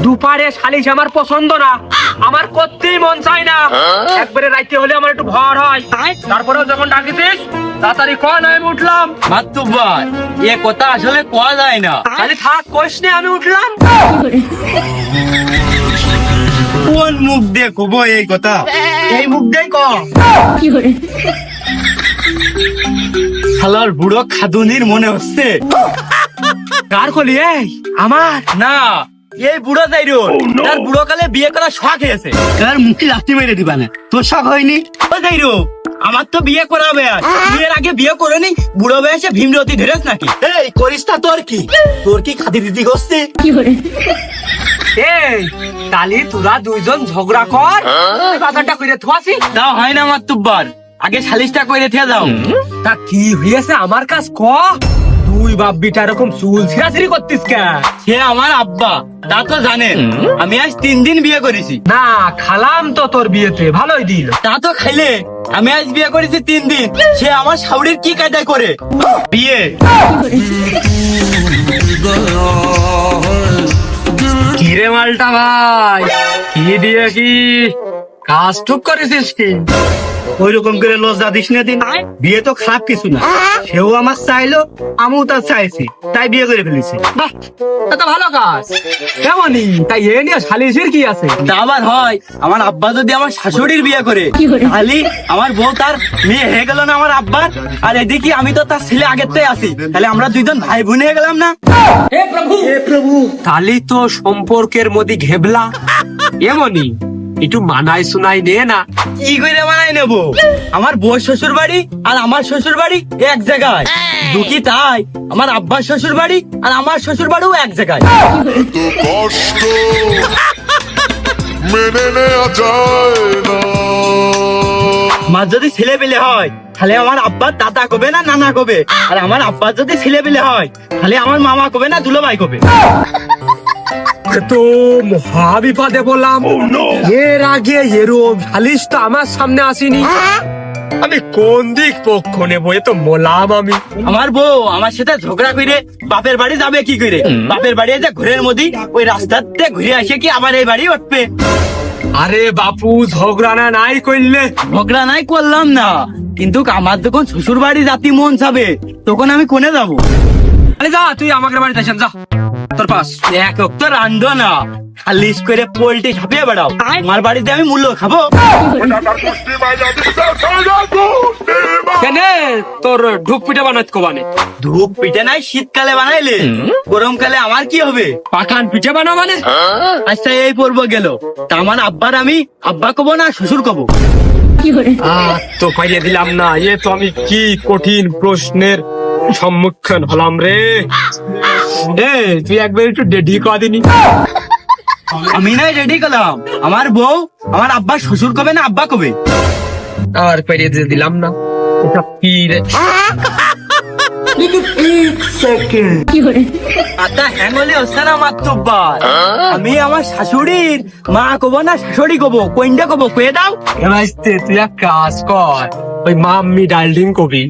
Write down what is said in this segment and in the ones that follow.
দুপারে শালিশ আমার পছন্দ না, আমার করতেই মন চায় না। একবারে রাইতে হলে আমার একটু ভর হয়। তারপরেও যখন ডাকিছিস তাড়াতাড়ি ক না, আমি উঠলাম। মাতুব্বার এ কথা আসলে কোয়া যায় না। খালি থাক, কইস নে আমি উঠলাম। কোন মুখ দিয়ে কব এই কথা? এই মুখ দিয়ে ক। শালার বুড়ো খাদুনির মনে হচ্ছে। কার কলি? এই আমার না, এই বুড়ো যাইরো তার বুড়ো কালে বিয়ে করার শখ হয়েছে। তার মুখে লাথি মেরে দিবা না, তোর শখ হয়নি? ও যাইরো, আমার তো বিয়ে করাবে। আর বিয়ের আগে বিয়ে করে নি, বুড়ো বয়সে ভীমরতি ধরেছ নাকি? এই করিস তা তোর কি? তোর কি খাদি দিদি করছে? এই তালি তোরা দুইজন ঝগড়া কর, বাজারটা করে থোয়াছি। তাও হয় না মাতুব্বার, আগে সালিশটা করে থিয়া যাও। তা কি হয়েছে আমার কাছ ক? তুই বাপ্পিটা এরকম চুল ছিঁড়াছিড়ি করতিস কে? সে আমার আব্বা, তা তো জানেন। আমি আজ 3 দিন বিয়ে করেছি। না খালাম তো তোর বিয়েতে, ভালোই দিল। তা তো খাইলে, আমি আজ বিয়ে করেছি 3 দিন। সে আমার শাউরির কি কায়দায় করে বিয়ে? কিরে মালটা ভাই, কি দিয়ে কি কাজ টুক করেছিস কি? ওই রকম করে লজ্জা দিস না দিন। বিয়ে তো খারাপ কিছু না, সেও আমার চাইলো, আমিও তার চাইছি, তাই বিয়ে করে ফেলেছি। বাহ, তা তো ভালো কাজ। কেমনই তাই এ নিয়ে সালিশের কি আছে? তা আবার হয়, আমার আব্বা যদি আমার শাশুড়ির বিয়ে করে, তাহলে আমার বউ তার মেয়ে হয়ে গেল না আমার আব্বার। আর এদিকে আমি তো তার ছেলে আগের থেকে আছি, তাহলে আমরা দুইজন ভাই বোন হয়ে গেলাম না? হে প্রভু, তাহলে তো সম্পর্কের মধ্যে ঘেবলা। এমনই একটু মানায় শুনাই নে না। কি করে বানাই নেবো? আমার বউ শ্বশুর বাড়ি আর আমার শ্বশুর বাড়ি এক জায়গায়। দুঃখী তাই, আমার আব্বার শ্বশুর বাড়ি আর আমার শ্বশুর বাড়িও এক জায়গায়। কষ্ট মেনে নেওয়া যায় না। আমার যদি ছেলে পেলে হয়, তাহলে আমার আব্বার দাদা কবে না নানা কবে। আর আমার আব্বার যদি ছেলে পেলে হয়, তাহলে আমার মামা কবে না দুলাভাই কবে। তো মহা বিপদে বললাম। এর আগে এরম সালিশ তো আমার সামনে আসেনি। আমি কোন দিক পক্ষ নেবো এ তো মোলাম আমি। আমার বউ আমার সাথে ঝগড়া করে বাপের বাড়ি যাবে কি করে? বাপের বাড়ি যে ঘুরের মধ্যে ওই রাস্তাতে ঘুরে আসে কি আবার এই বাড়ি উঠবে? আরে বাপু, ঝগড়া না নাই করলে? ঝগড়া নাই করলাম না, কিন্তু আমার যখন শ্বশুর বাড়ি জাতি মন যাবে, তখন আমি কোনে যাবো? আরে যা, তুই আমাকে বাড়িতে আসেন, যা তোর পাস। এক তো রান্ধো না, খালিশ করে পোল্ট্রি ছাপিয়ে বেড়াও। আমার বাড়িতে আমি মূল্য খাবো? কেনে তোর ঢুক পিঠা বানাত কোবানে? ধূপ পিঠে নাই শীতকালে বানাইলে, গরমকালে আমার কি হবে? পাকান পিঠা বানা মানে? আচ্ছা এই পর্ব গেল, তা আমার আব্বার আমি আব্বা কবো না শ্বশুর কবো? তো পাইয়ে দিলাম না। এ তো আমি কি কঠিন প্রশ্নের সম্মুখীন হলাম রে। তুই একবার একটু ডেডি কদিনি। আমি নাই রেডি করলাম, আমার বউ আমার আব্বা শ্বশুর কবে না আব্বা কবে? আর পাইয়ে দিলাম না। এটা কি রে? আতা হ্যাঙ্গলে হচ্ছে না মাত্রবার। আমি আমার শাশুড়ির মা কবো না শাশুড়ি কবো, কোনটা কবো কয়ে দাও? তুই এক কাজ কর, ওই মাম্মি ডার্লিং কবি।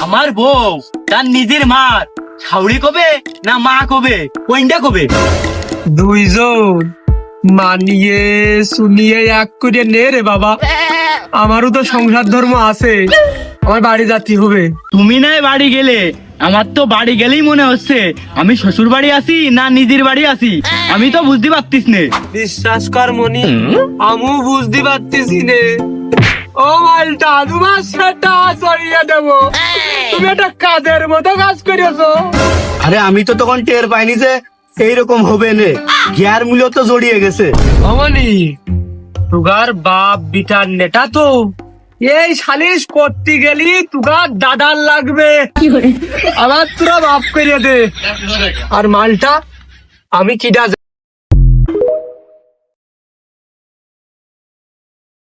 আমার বউ তার নিজের মা শাশুড়ি কবে না মা কবে, কোনটা কবে? দুইজন মানিয়ে শুনিয়ে এক করে নে রে বাবা। আমারও তো সংসার ধর্ম আছে, আমার বাড়ি যাতে হবে। তুমি নাই বাড়ি গেলে, আমার তো বাড়ি গেলেই মনে হচ্ছে আমি শ্বশুর বাড়ি আছি না নিজের বাড়ি আছি, আমি তো বুঝতে পারতিস নে। বিশ্বাস কর মনি, আমিও বুঝতে পারতেছি নে। ও মালটা, তোমার সেটা সরিয়ে দেবো। তুমি একটা কাজের মতো কাজ করেছো। আরে আমি তো তখন টের পাইনি যে এইরকম হবে নে, গ্যার মূল্য তো জড়িয়ে গেছে। অমনি তুগার বাপ বিটার নেটা তো এই সালিশ করতে গেলি তুগার দাদার লাগবে। আবার তোরা বাপ করে দে। আর মালটা আমি কিডা